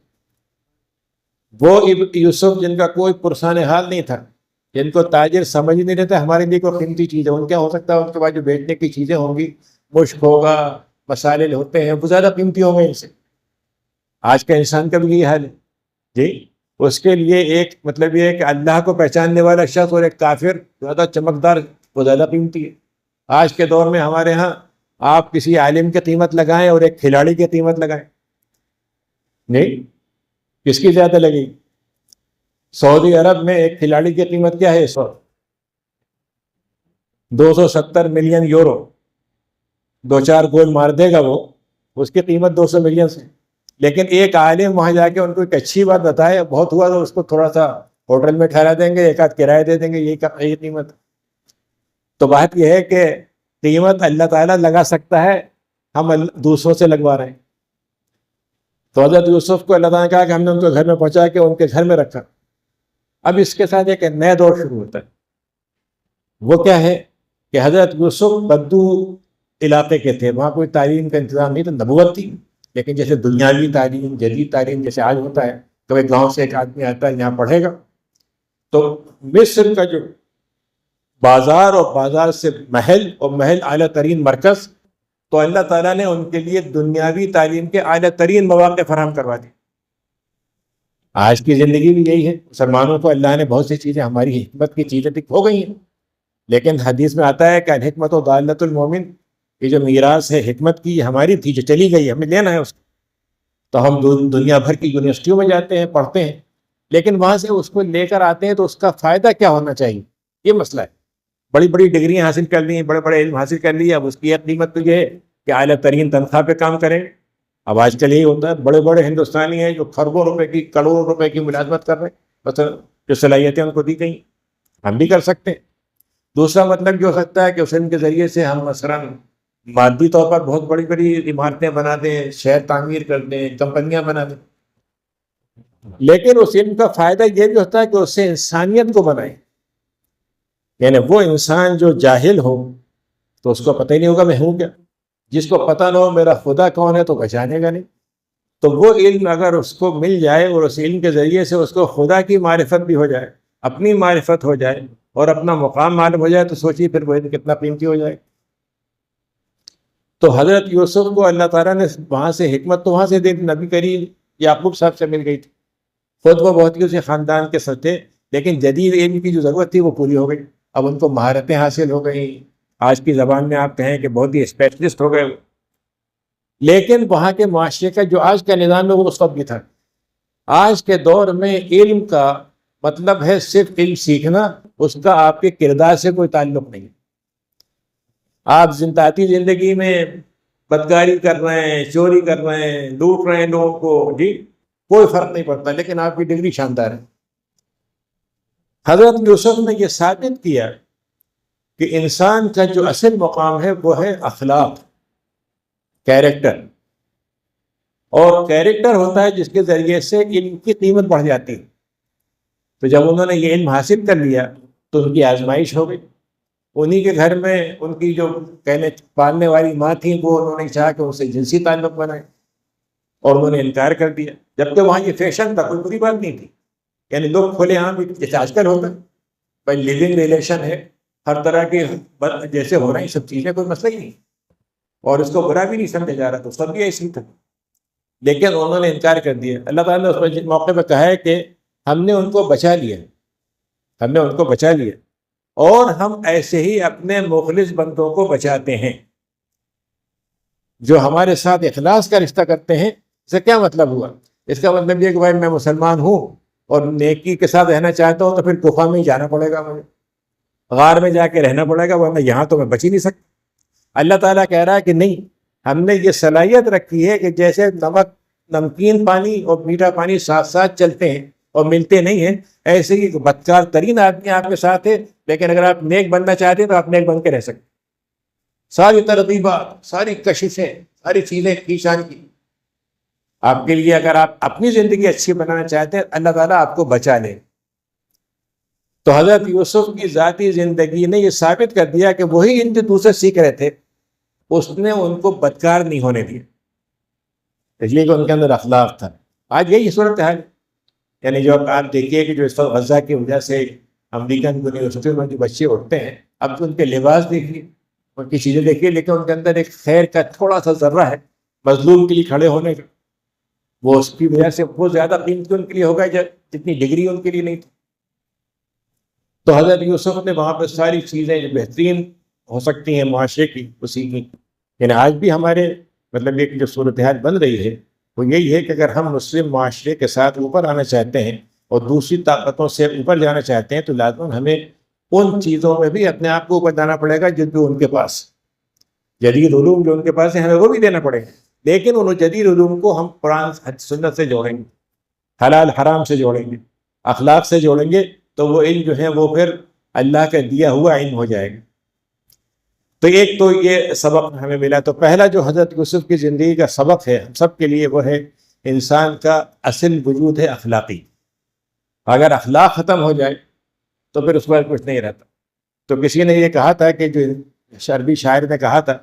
وہ یوسف جن کا کوئی پرسان حال نہیں تھا، جن کو تاجر سمجھ نہیں رہتا ہمارے لیے کوئی قیمتی چیز ہے. ان کیا ہو سکتا ہے ان کے پاس جو بیچنے کی چیزیں ہوں گی، مشک ہوگا، مسالے ہوتے ہیں، وہ زیادہ قیمتی ہوں گے ان سے. آج کا انسان کا بھی یہی حال ہے. جی اس کے لیے ایک مطلب یہ ہے کہ اللہ کو پہچاننے والا شخص اور ایک کافر زیادہ چمکدار، وہ زیادہ قیمتی ہے. آج کے دور میں ہمارے ہاں آپ کسی عالم کی قیمت لگائیں اور ایک کھلاڑی کی قیمت لگائیں، نہیں، کس کی زیادہ لگے گی؟ سعودی عرب میں ایک کھلاڑی کی قیمت کیا ہے؟ 270 ملین یورو. 2-4 گول مار دے گا وہ، اس کی قیمت 200 ملین سے. لیکن ایک عالم وہاں جا کے ان کو ایک اچھی بات بتائے، بہت ہوا تو اس کو تھوڑا سا ہوٹل میں ٹھہرا دیں گے، ایک آدھ کرایہ دے دیں گے، یہی قیمت. تو بات یہ ہے کہ قیمت اللہ تعالیٰ لگا سکتا ہے، ہم دوسروں سے لگوا رہے ہیں. تو حضرت یوسف کو اللہ تعالیٰ نے کہا کہ ہم نے ان کو گھر میں پہنچا کے ان کے گھر میں رکھا. اب اس کے ساتھ ایک نیا دور شروع ہوتا ہے. وہ کیا ہے کہ حضرت یوسف بدو علاقے کے تھے، وہاں کوئی تعلیم کا انتظام نہیں تھا. نبوت تھی لیکن جیسے دنیاوی تعلیم، جدید تعلیم جیسے آج ہوتا ہے، کبھی گاؤں سے ایک آدمی آتا ہے یہاں پڑھے گا. تو مصر کا جو بازار اور بازار سے محل اور محل اعلیٰ ترین مرکز، تو اللہ تعالیٰ نے ان کے لیے دنیاوی تعلیم کے اعلیٰ ترین مواقع فراہم کروا دی. آج کی زندگی بھی یہی ہے. مسلمانوں کو اللہ نے بہت سی چیزیں، ہماری حکمت کی چیزیں ہو گئی ہیں، لیکن حدیث میں آتا ہے کہ الحکمت و ضالۃ المومن، یہ جو میراث ہے حکمت کی، ہماری تھی جو چلی گئی، ہمیں لینا ہے اس کو. تو ہم دنیا بھر کی یونیورسٹیوں میں جاتے ہیں، پڑھتے ہیں، لیکن وہاں سے اس کو لے کر آتے ہیں تو اس کا فائدہ کیا ہونا چاہیے، یہ مسئلہ ہے. بڑی بڑی ڈگریاں حاصل کر لی ہیں، بڑے بڑے علم حاصل کر لیے، اب اس کی ایک قیمت تو یہ ہے کہ اعلیٰ ترین تنخواہ پہ کام کریں. اب آج کل یہی ہوتا ہے، بڑے بڑے ہندوستانی ہیں جو خربوں روپے کی، کروڑوں روپے کی ملازمت کر رہے ہیں، مثلا جو صلاحیتیں ان کو دی گئی ہم بھی کر سکتے ہیں. دوسرا مطلب یہ ہو سکتا ہے کہ اس علم کے ذریعے سے ہم مثلا مادی طور پر بہت بڑی بڑی عمارتیں بنا دیں، شہر تعمیر کر دیں، کمپنیاں بنا دیں. لیکن اس علم کا فائدہ یہ بھی ہوتا ہے کہ اس سے انسانیت کو بنائیں. یعنی وہ انسان جو جاہل ہو تو اس کو پتہ ہی نہیں ہوگا میں ہوں کیا، جس کو پتہ نہ ہو میرا خدا کون ہے تو پہچانے گا نہیں. تو وہ علم اگر اس کو مل جائے اور اس علم کے ذریعے سے اس کو خدا کی معرفت بھی ہو جائے، اپنی معرفت ہو جائے اور اپنا مقام معلوم ہو جائے، تو سوچیے پھر وہ علم کتنا قیمتی ہو جائے. تو حضرت یوسف کو اللہ تعالیٰ نے وہاں سے حکمت تو وہاں سے دے دی، نبی کریم یعقوب صاحب سے مل گئی تھی. خود وہ بہت ہی اسی خاندان کے سر تھے، لیکن جدید علم کی جو ضرورت تھی وہ پوری ہو گئی. اب ان کو مہارتیں حاصل ہو گئیں، آج کی زبان میں آپ کہیں کہ بہت ہی اسپیشلسٹ ہو گئے. لیکن وہاں کے معاشرے کا جو آج کا نظام ہے وہ اس وقت بھی تھا. آج کے دور میں علم کا مطلب ہے صرف علم سیکھنا، اس کا آپ کے کردار سے کوئی تعلق نہیں. آپ ذاتی زندگی میں بدکاری کر رہے ہیں، چوری کر رہے ہیں، لوٹ رہے ہیں لوگوں کو، جی کوئی فرق نہیں پڑتا، لیکن آپ کی ڈگری شاندار ہے. حضرت یوسف نے یہ ثابت کیا کہ انسان کا جو اصل مقام ہے وہ ہے اخلاق، کیریکٹر. اور کیریکٹر ہوتا ہے جس کے ذریعے سے علم کی قیمت بڑھ جاتی ہے. تو جب انہوں نے یہ علم حاصل کر لیا تو ان کی آزمائش ہو گئی. انہی کے گھر میں ان کی جو کہنے پالنے والی ماں تھیں، وہ انہوں نے چاہا کہ ان سے جنسی تعلق بنائے اور انہوں نے انکار کر دیا. جبکہ وہاں یہ فیشن تھا، کوئی بری بات نہیں تھی. یعنی لوگ کھلے عام جیسے آج کل ہوتا ہے، بھائی لیونگ ریلیشن ہے، ہر طرح کے جیسے ہو رہے ہیں سب چیزیں، کوئی مسئلہ ہی نہیں، اور اس کو برا بھی نہیں سمجھا جا رہا، تو سب بھی ایسی تھا. لیکن انہوں نے انکار کر دیا. اللہ تعالیٰ نے اس موقع پہ کہا ہے کہ ہم نے ان کو بچا لیا، ہم نے ان کو بچا لیا، اور ہم ایسے ہی اپنے مخلص بندوں کو بچاتے ہیں جو ہمارے ساتھ اخلاص کا رشتہ کرتے ہیں۔ اس کا کیا مطلب ہوا؟ اس کا مطلب یہ کہ بھائی میں مسلمان ہوں اور نیکی کے ساتھ رہنا چاہتا ہوں، تو پھر گفا میں ہی جانا پڑے گا، مجھے غار میں جا کے رہنا پڑے گا، ورنہ یہاں تو میں بچ ہی نہیں سکتا۔ اللہ تعالیٰ کہہ رہا ہے کہ نہیں، ہم نے یہ صلاحیت رکھی ہے کہ جیسے نمکین پانی اور میٹھا پانی ساتھ ساتھ چلتے ہیں اور ملتے نہیں ہیں، ایسے ہی بدکار ترین آدمی آپ کے ساتھ ہے، لیکن اگر آپ نیک بننا چاہتے ہیں تو آپ نیک بن کے رہ سکتے۔ ساری ترغیبات، ساری کششیں، ساری چیزیں کی شان کی آپ کے لیے، اگر آپ اپنی زندگی اچھی بنانا چاہتے ہیں اللہ تعالیٰ آپ کو بچا لے۔ تو حضرت یوسف کی ذاتی زندگی نے یہ ثابت کر دیا کہ وہی ان جو دوسرے سیکھ رہے تھے، اس نے ان کو بدکار نہیں ہونے دیا، اس لیے کہ ان کے اندر اخلاق تھا۔ آج یہی صورت حال، یعنی جو آپ دیکھیے کہ جو اس وقت غزہ کی وجہ سے امریکن یونیورسٹیوں میں جو بچے اٹھتے ہیں، اب تو ان کے لباس دیکھیے، ان کی چیزیں دیکھیے، لیکن ان کے اندر ایک خیر کا تھوڑا سا ذرہ ہے مظلوم کے لیے کھڑے ہونے کا، وہ اس کی وجہ سے وہ زیادہ قیمتی ان کے لیے ہوگا جتنی ڈگری ان کے لیے نہیں تھی۔ تو حضرت یوسف نے وہاں پہ ساری چیزیں جو بہترین ہو سکتی ہیں معاشرے کی وہ سیکھی۔ یعنی آج بھی ہمارے مطلب یہ کہ جو صورتحال بن رہی ہے وہ یہی ہے کہ اگر ہم مسلم معاشرے کے ساتھ اوپر آنا چاہتے ہیں اور دوسری طاقتوں سے اوپر جانا چاہتے ہیں، تو لازم ہمیں ان چیزوں میں بھی اپنے آپ کو اوپر جانا پڑے گا جو بھی ان کے پاس جدید علوم جو ان کے پاس ہے، ہمیں وہ بھی دینا پڑے گا، لیکن ان جدید علوم کو ہم قرآن سنت سے جوڑیں گے، حلال حرام سے جوڑیں گے، اخلاق سے جوڑیں گے، تو وہ علم جو ہے وہ پھر اللہ کا دیا ہوا علم ہو جائے گا۔ تو ایک تو یہ سبق ہمیں ملا۔ تو پہلا جو حضرت یوسف کی زندگی کا سبق ہے ہم سب کے لیے، وہ ہے انسان کا اصل وجود ہے اخلاقی۔ اگر اخلاق ختم ہو جائے تو پھر اس پر کچھ نہیں رہتا۔ تو کسی نے یہ کہا تھا کہ جو عربی شاعر نے کہا تھا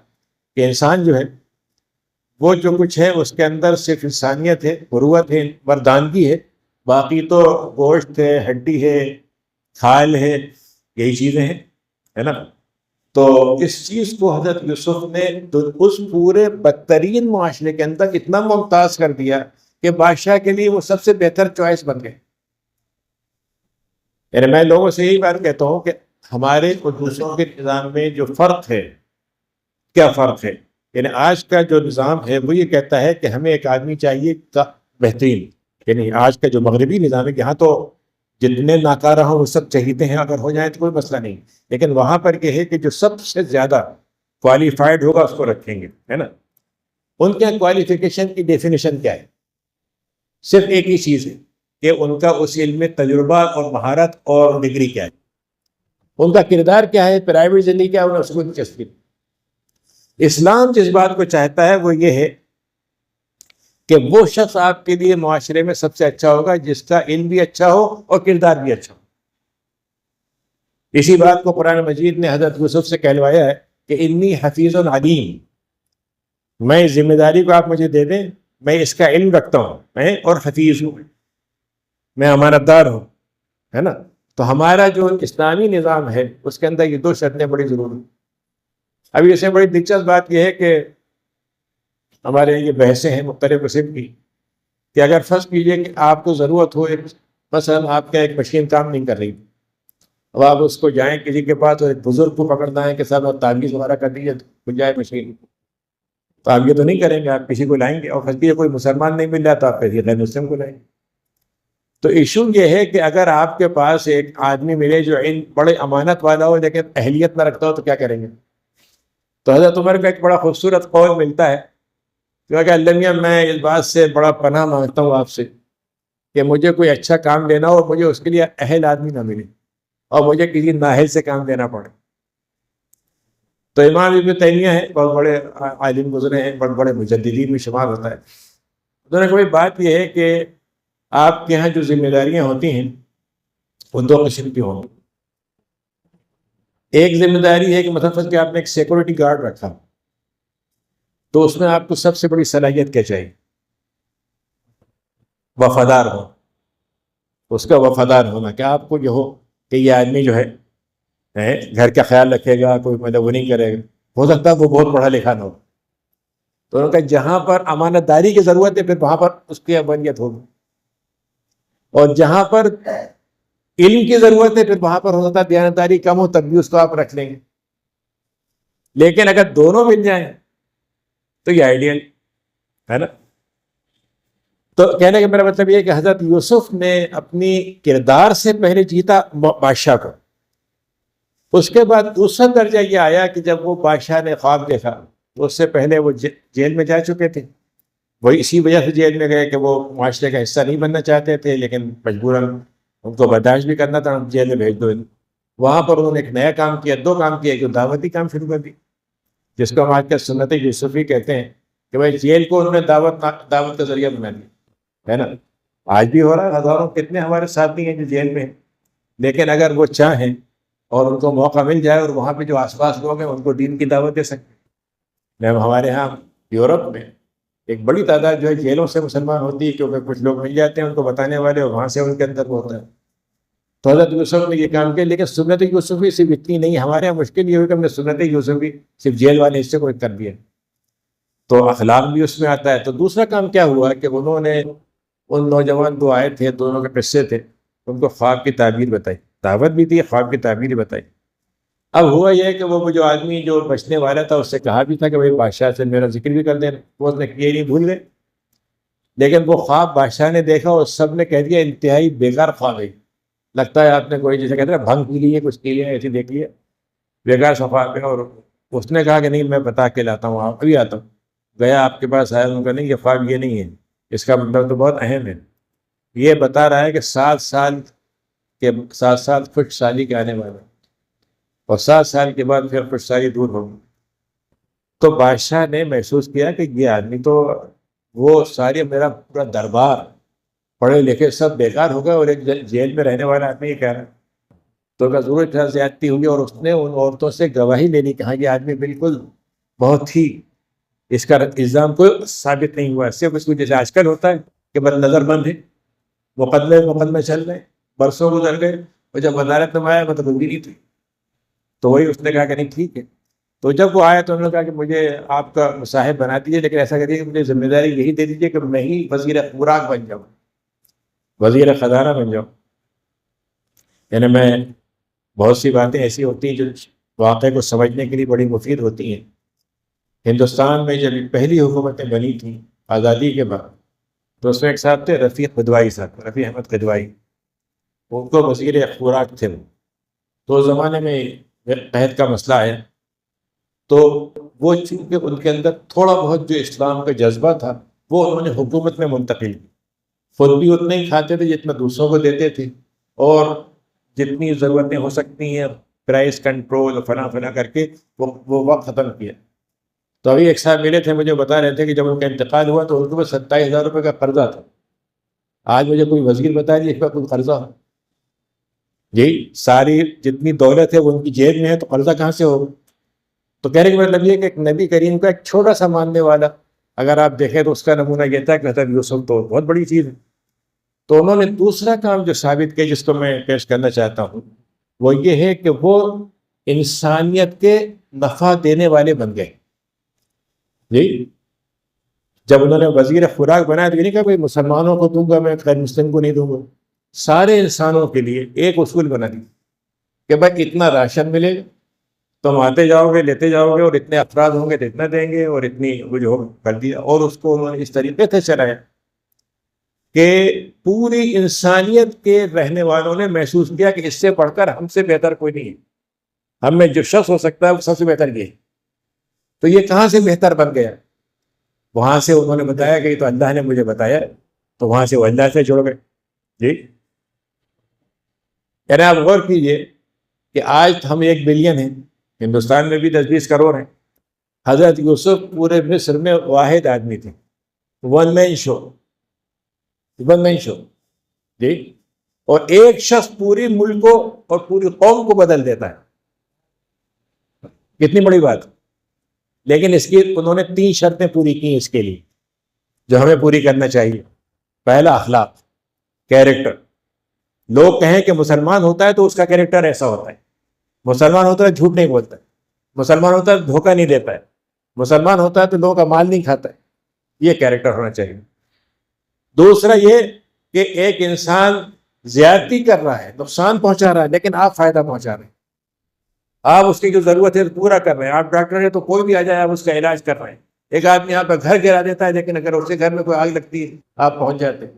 کہ انسان جو ہے وہ جو کچھ ہے اس کے اندر صرف انسانیت ہے، مروت ہے، مردانگی ہے، باقی تو گوشت ہے، ہڈی ہے، کھال ہے، یہی چیزیں ہیں، ہے نا۔ تو اس چیز کو حضرت یوسف نے اس پورے بدترین معاشرے کے اندر اتنا ممتاز کر دیا کہ بادشاہ کے لیے وہ سب سے بہتر چوائس بن گئے۔ یعنی میں لوگوں سے یہی بات کہتا ہوں کہ ہمارے اور دوسروں کے نظام میں جو فرق ہے، کیا فرق ہے؟ یعنی آج کا جو نظام ہے وہ یہ کہتا ہے کہ ہمیں ایک آدمی چاہیے بہترین، یعنی آج کا جو مغربی نظام ہے، یہاں تو جتنے ناکارہ ہوں وہ سب چاہیتے ہیں، اگر ہو جائیں تو کوئی مسئلہ نہیں، لیکن وہاں پر یہ ہے کہ جو سب سے زیادہ کوالیفائڈ ہوگا اس کو رکھیں گے، ہے نا۔ ان کے کوالیفیکیشن کی ڈیفینیشن کیا ہے؟ صرف ایک ہی چیز ہے کہ ان کا اس علم میں تجربہ اور مہارت اور ڈگری کیا ہے، ان کا کردار کیا ہے، پرائیویٹ زندگی کیا ہے، انہیں اس کو دلچسپی۔ اسلام جس بات کو چاہتا ہے وہ یہ ہے کہ وہ شخص آپ کے لیے معاشرے میں سب سے اچھا ہوگا جس کا علم بھی اچھا ہو اور کردار بھی اچھا ہو۔ اسی بات کو قرآن مجید نے حضرت یوسف سے کہلوایا ہے کہ انی حفیظ علیم، میں ذمہ داری کو آپ مجھے دے دیں، میں اس کا علم رکھتا ہوں، میں اور حفیظ ہوں، میں امانت دار ہوں، ہے نا۔ تو ہمارا جو اسلامی نظام ہے اس کے اندر یہ دو شرطیں بڑی ضروری ہیں۔ ابھی اس میں بڑی دلچسپ بات یہ ہے کہ ہمارے یہ بحثیں ہیں مختلف قسم کی کہ اگر فرض کیجئے کہ آپ کو ضرورت ہو، مثلا آپ کا ایک مشین کام نہیں کر رہی، اب آپ اس کو جائیں کسی کے پاس اور ایک بزرگ کو پکڑنا ہے کہ صاحب آپ تعویذ وغیرہ کر دیجیے تو جائے مشین، تو آپ یہ تو نہیں کریں گے، آپ کسی کو لائیں گے، اور فرض کیجیے کوئی مسلمان نہیں مل رہا تو آپ پھر غیر مسلم کو لائیں گے۔ تو ایشو یہ ہے کہ اگر آپ کے پاس ایک آدمی ملے جو بڑے امانت والا ہو لیکن اہلیت نہ رکھتا ہو تو کیا کریں گے؟ تو حضرت عمر کا ایک بڑا خوبصورت قول ملتا ہے کہ اللہ میاں میں اس بات سے بڑا پناہ مانگتا ہوں آپ سے کہ مجھے کوئی اچھا کام لینا ہو، مجھے اس کے لیے اہل آدمی نہ ملے اور مجھے کسی نااہل سے کام لینا پڑے۔ تو امام ابن تیمیہ ہیں، بہت بڑے عالم گزرے ہیں، بڑے بڑے مجددین میں شمار ہوتا ہے۔ انہوں نے کوئی بات یہ ہے کہ آپ کے ہاں جو ذمہ داریاں ہوتی ہیں وہ دو قسم کی ہوں گی۔ ایک ذمہ داری ہے کہ مثلا کہ آپ نے ایک سیکورٹی گارڈ رکھا، تو اس میں آپ کو سب سے بڑی صلاحیت کیا چاہیے؟ وفادار ہو، اس کا وفادار ہونا، کہ آپ کو یہ ہو کہ یہ آدمی جو ہے گھر کا خیال رکھے گا، کوئی مطلب وہ نہیں کرے گا، ہو سکتا ہے وہ بہت پڑھا لکھا نہ ہو، تو ان کا جہاں پر امانت داری کی ضرورت ہے پھر وہاں پر اس کی اہمیت ہوگی۔ اور جہاں پر علم کی ضرورت ہے پھر وہاں پر ہو سکتا ہے دیانتداری کم ہو، تب بھی اس کو آپ رکھ لیں گے. لیکن اگر دونوں مل جائیں تو یہ آئیڈیل ہے نا. تو کہنے کا میرا مطلب یہ ہے کہ حضرت یوسف نے اپنی کردار سے پہلے جیتا بادشاہ کو. اس کے بعد دوسرا درجہ یہ آیا کہ جب وہ بادشاہ نے خواب دیکھا تو اس سے پہلے وہ جیل میں جا چکے تھے. وہ اسی وجہ سے جیل میں گئے کہ وہ معاشرے کا حصہ نہیں بننا چاہتے تھے، لیکن مجبوراً ان کو برداشت بھی کرنا تھا، جیل میں بھیج دو. وہاں پر انہوں نے ایک نیا کام کیا، دو کام کیا، کہ دعوتی کام شروع کر دی، جس کو ہم آج کل سنت یوسفی کہتے ہیں کہ بھائی جیل کو انہوں نے دعوت کا ذریعہ بنا دیا، ہے نا. آج بھی ہو رہا ہے، ہزاروں کتنے ہمارے ساتھی ہیں جو جیل میں ہیں، لیکن اگر وہ چاہیں اور ان کو موقع مل جائے اور وہاں پہ جو آس پاس لوگ ہیں ان کو دین کی دعوت دے سکتے ہیں. ہمارے ہاں یورپ میں ایک بڑی تعداد جو ہے جیلوں سے مسلمان ہوتی ہے، کیونکہ کچھ لوگ مل جاتے ہیں ان کو بتانے والے، اور وہاں سے ان کے اندر وہ ہوتا ہے. تو حضرت یوسف نے یہ کام کیا. لیکن سنت یوسفی صرف اتنی نہیں، ہمارے یہاں مشکل یہ ہوئی کہ ہم نے سنت یوسفی صرف جیل والے حصے کو کر دیا، تو اخلاق بھی اس میں آتا ہے. تو دوسرا کام کیا ہوا کہ انہوں نے ان نوجوان دو آئے تھے، دونوں کے قصے تھے، ان کو خواب کی تعبیر بتائی، دعوت بھی دی، خواب کی تعبیر بتائی. اب ہوا یہ کہ وہ جو آدمی جو بچنے والا تھا اس سے کہا بھی تھا کہ بھائی بادشاہ سے میرا ذکر بھی کر دینا، وہ اس نے کیے نہیں، بھول گئے. لیکن وہ خواب بادشاہ نے دیکھا اور سب نے کہہ دیا انتہائی بیکار خواب ہے، لگتا ہے آپ نے کوئی جیسے کہتے ہیں بھنگ پی لی ہے، کچھ پی لیا ایسی دیکھ لیا، بیکار سا خواب ہے. اور اس نے کہا کہ نہیں میں بتا کے لاتا ہوں، ابھی آتا ہوں. گیا آپ کے پاس آیا، ان کا نہیں یہ خواب یہ نہیں ہے، اس کا مطلب تو بہت اہم ہے. یہ بتا رہا ہے کہ 7 سال خوش سالی کے آنے والے، اور 7 سال کے بعد پھر خوش سالی دور ہوگی. تو بادشاہ نے محسوس کیا کہ یہ آدمی تو وہ سارے میرا پورا دربار پڑھے لکھے سب بیکار ہو گئے، اور ایک جیل میں رہنے والا آدمی یہ کہہ رہا ہے. تو کا ضرور زیادتی ہوئی، اور اس نے ان عورتوں سے گواہی لینی، کہا یہ آدمی بالکل بہت ہی اس کا الزام کوئی ثابت نہیں ہوا. صرف اس کو جیسے آج کل ہوتا ہے کہ بس نظر بند ہے، مقدمے چل رہے، برسوں گزر گئے، اور جب عدالت میں آیا مطلب بھی نہیں تھی. تو وہی اس نے کہا کہ نہیں ٹھیک ہے. تو جب وہ آیا تو انہوں نے کہا کہ مجھے آپ کا مصاحب بنا دیجیے، لیکن ایسا کریے کہ مجھے ذمہ داری یہی دے دیجیے کہ میں ہی وزیر خوراک بن جاؤں، وزیر خزانہ بن جاؤں. یعنی میں بہت سی باتیں ایسی ہوتی ہیں جو واقعے کو سمجھنے کے لیے بڑی مفید ہوتی ہیں. ہندوستان میں جب پہلی حکومتیں بنی تھیں آزادی کے بعد، تو اس میں ایک صاحب تھے رفیق احمد قدوائی، ان کو وزیر خوراک تھے. تو اس زمانے میں قحط کا مسئلہ آیا، تو وہ چونکہ ان کے اندر تھوڑا بہت جو اسلام کا جذبہ تھا وہ انہوں نے حکومت میں منتقل کی. خود بھی اتنا ہی کھاتے تھے جتنا دوسروں کو دیتے تھے، اور جتنی ضرورتیں ہو سکتی ہیں پرائس کنٹرول فلاں کر کے وہ وقت ختم کیا. تو ابھی ایک صاحب ملے تھے، مجھے بتا رہے تھے کہ جب ان کا انتقال ہوا تو ان کو 27,000 روپے کا قرضہ تھا. آج مجھے کوئی وزیر بتا دیجیے اس کا کوئی قرضہ ہو، جی ساری جتنی دولت ہے وہ ان کی جیب میں ہے، تو قرضہ کہاں سے ہوگا؟ تو کہنے کا مطلب یہ کہ ایک نبی کریم کا ایک چھوٹا سا ماننے والا اگر آپ دیکھیں تو اس کا نمونہ یہ تھا کہ حضرت یوسف تو بہت بڑی چیز ہے. تو انہوں نے دوسرا کام جو ثابت کیا جس کو میں پیش کرنا چاہتا ہوں وہ یہ ہے کہ وہ انسانیت کے نفع دینے والے بن گئے. جی جب انہوں نے وزیر خوراک بنایا تو یہ نہیں کہا بھائی مسلمانوں کو دوں گا میں، غیر مسلم کو نہیں دوں گا، سارے انسانوں کے لیے ایک اصول بنا دیا کہ بھائی اتنا راشن ملے گا، تم آتے جاؤ گے لیتے جاؤ گے، اور اتنے افراد ہوں گے تو اتنا دیں گے، اور اتنی وہ جو کر دیا. اور اس کو انہوں نے اس طریقے سے چلایا کہ پوری انسانیت کے رہنے والوں نے محسوس کیا کہ اس سے پڑھ کر ہم سے بہتر کوئی نہیں ہے، ہم میں جو شخص ہو سکتا ہے وہ سب سے بہتر یہ ہے. تو یہ کہاں سے بہتر بن گیا؟ وہاں سے انہوں نے بتایا کہ یہ تو اللہ نے مجھے بتایا، تو وہاں سے وہ اللہ سے جڑ گئے. جی یعنی آپ غور کیجئے کہ آج ہم 1 بلین ہیں، ہندوستان میں بھی 10-20 کروڑ ہیں. حضرت یوسف پورے مصر میں واحد آدمی تھے، ون مین شو. جی اور ایک شخص پوری ملک کو اور پوری قوم کو بدل دیتا ہے، کتنی بڑی بات. لیکن اس کی انہوں نے 3 شرطیں پوری کی اس کے لیے جو ہمیں پوری کرنا چاہیے. پہلا اخلاق، کیریکٹر. لوگ کہیں کہ مسلمان ہوتا ہے تو اس کا کیریکٹر ایسا ہوتا ہے، مسلمان ہوتا ہے جھوٹ نہیں بولتا ہے، مسلمان ہوتا ہے دھوکہ نہیں دیتا ہے، مسلمان ہوتا ہے تو لوگوں کا مال نہیں کھاتا ہے. یہ کیریکٹر ہونا چاہیے. دوسرا یہ کہ ایک انسان زیادتی کر رہا ہے، نقصان پہنچا رہا ہے، لیکن آپ فائدہ پہنچا رہے ہیں، آپ اس کی جو ضرورت ہے پورا کر رہے ہیں، آپ ڈاکٹر ہیں تو کوئی بھی آ جائے آپ اس کا علاج کر رہے ہیں۔ ایک آدمی آپ کا گھر گرا دیتا ہے، لیکن اگر اس کے گھر میں کوئی آگ لگتی ہے آپ پہنچ جاتے ہیں۔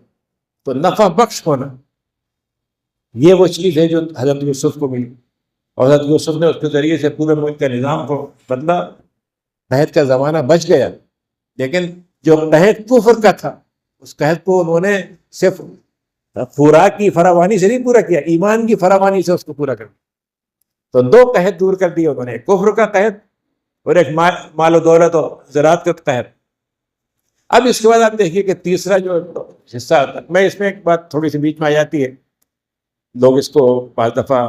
تو نفع بخش ہونا، یہ وہ چیز ہے جو حضرت یوسف کو ملی، اور حضرت یوسف نے اس کے ذریعے سے پورے ملک کے نظام کو بدلا۔ قحط کا زمانہ بچ گیا، لیکن جو قحط کفر کا تھا اس قحط کو انہوں نے صرف خوراک کی فراوانی سے نہیں پورا کیا، ایمان کی فراوانی سے اس کو پورا کر دیا۔ تو دو قحط دور کر دیے انہوں نے، کفر کا قحط اور ایک مال و دولت اور زراعت کا قحط۔ اب اس کے بعد آپ دیکھیے کہ تیسرا جو حصہ ہوتا ہے، میں اس میں ایک بات تھوڑی سی بیچ میں آ جاتی ہے، لوگ اس کو بعض دفعہ،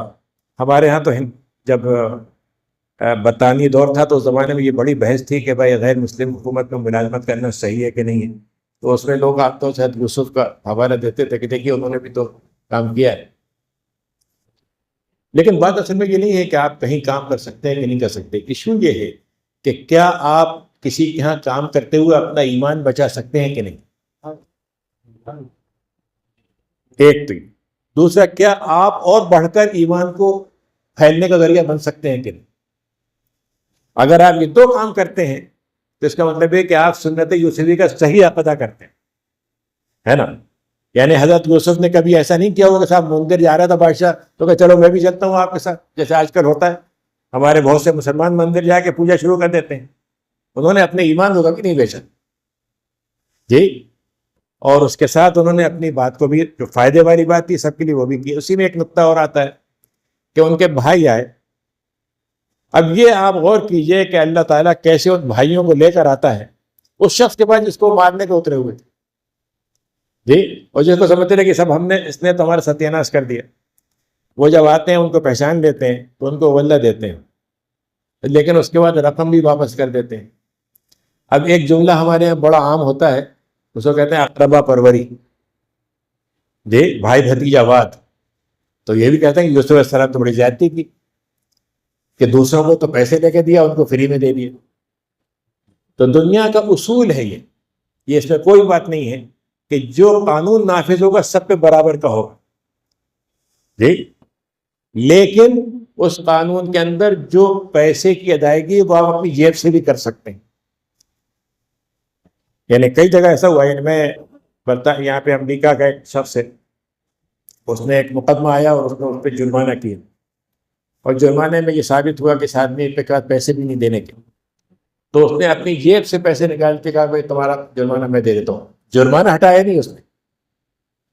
ہمارے ہاں تو جب برطانوی دور تھا تو اس زمانے میں یہ بڑی بحث تھی کہ بھائی غیر مسلم حکومت میں ملازمت کرنا صحیح ہے کہ نہیں ہے، تو اس میں لوگ آپ تو شاید یوسف کا حوالہ دیتے تھے کہ دیکھیے انہوں نے بھی تو کام کیا ہے۔ لیکن بات اصل میں یہ نہیں ہے کہ آپ کہیں کام کر سکتے ہیں کہ نہیں کر سکتے، ایشو یہ ہے کہ کیا آپ کسی کے یہاں کام کرتے ہوئے اپنا ایمان بچا سکتے ہیں کہ نہیں، ایک تو یہ۔ دوسرا، کیا آپ اور بڑھ کر ایمان کو پھیلنے کا ذریعہ بن سکتے ہیں کہ نہیں۔ اگر آپ یہ دو کام کرتے ہیں تو اس کا مطلب ہے کہ آپ سنت یوسفی کا صحیح ادا کرتے ہیں، ہے نا۔ یعنی حضرت یوسف نے کبھی ایسا نہیں کیا ہوگا کہ صاحب مندر جا رہا تھا بادشاہ تو کہ چلو میں بھی چلتا ہوں آپ کے ساتھ، جیسے آج کل ہوتا ہے، ہمارے بہت سے مسلمان مندر جا کے پوجا شروع کر دیتے ہیں۔ انہوں نے اپنے ایمان کو کبھی نہیں بیچا جی، اور اس کے ساتھ انہوں نے اپنی بات کو بھی، جو فائدے والی بات تھی سب کے لیے، وہ بھی کی۔ اسی میں ایک نقطہ اور آتا ہے کہ ان کے بھائی آئے۔ اب یہ آپ غور کیجئے کہ اللہ تعالیٰ کیسے ان بھائیوں کو لے کر آتا ہے اس شخص کے پاس جس کو مارنے کو اترے ہوئے تھے جی، اور جس کو سمجھتے رہے کہ سب اس نے تو ہمارا ستیہ ناش کر دیا۔ وہ جب آتے ہیں ان کو پہچان لیتے ہیں تو ان کو ولہ دیتے ہیں، لیکن اس کے بعد رقم بھی واپس کر دیتے ہیں۔ اب ایک جملہ ہمارے یہاں بڑا عام ہوتا ہے، اس کو کہتے ہیں اقربا پروری جی، بھائی بھتیجا واد۔ تو یہ بھی کہتے ہیں کہ یوسف علیہ السلام تو بڑی زیادتی کی کہ دوسروں کو تو پیسے لے کے دیا، ان کو فری میں دے دیا۔ تو دنیا کا اصول ہے یہ اس میں کوئی بات نہیں ہے کہ جو قانون نافذ ہوگا سب پہ برابر کا ہوگا جی، لیکن اس قانون کے اندر جو پیسے کی ادائیگی وہ آپ اپنی جیب سے بھی کر سکتے ہیں۔ یعنی کئی جگہ ایسا ہوا ہے، یعنی میں یہاں پہ امریکہ کا ایک شخص ہے، اس نے ایک مقدمہ آیا اور اس نے اس پہ جرمانہ کیا، اور جرمانے میں یہ ثابت ہوا کہ اس آدمی پہ پیسے بھی نہیں دینے کے، تو اس نے اپنی جیب سے پیسے نکال کے کہا بھائی تمہارا جرمانہ میں دے دیتا ہوں۔ جرمانہ ہٹایا نہیں اس نے،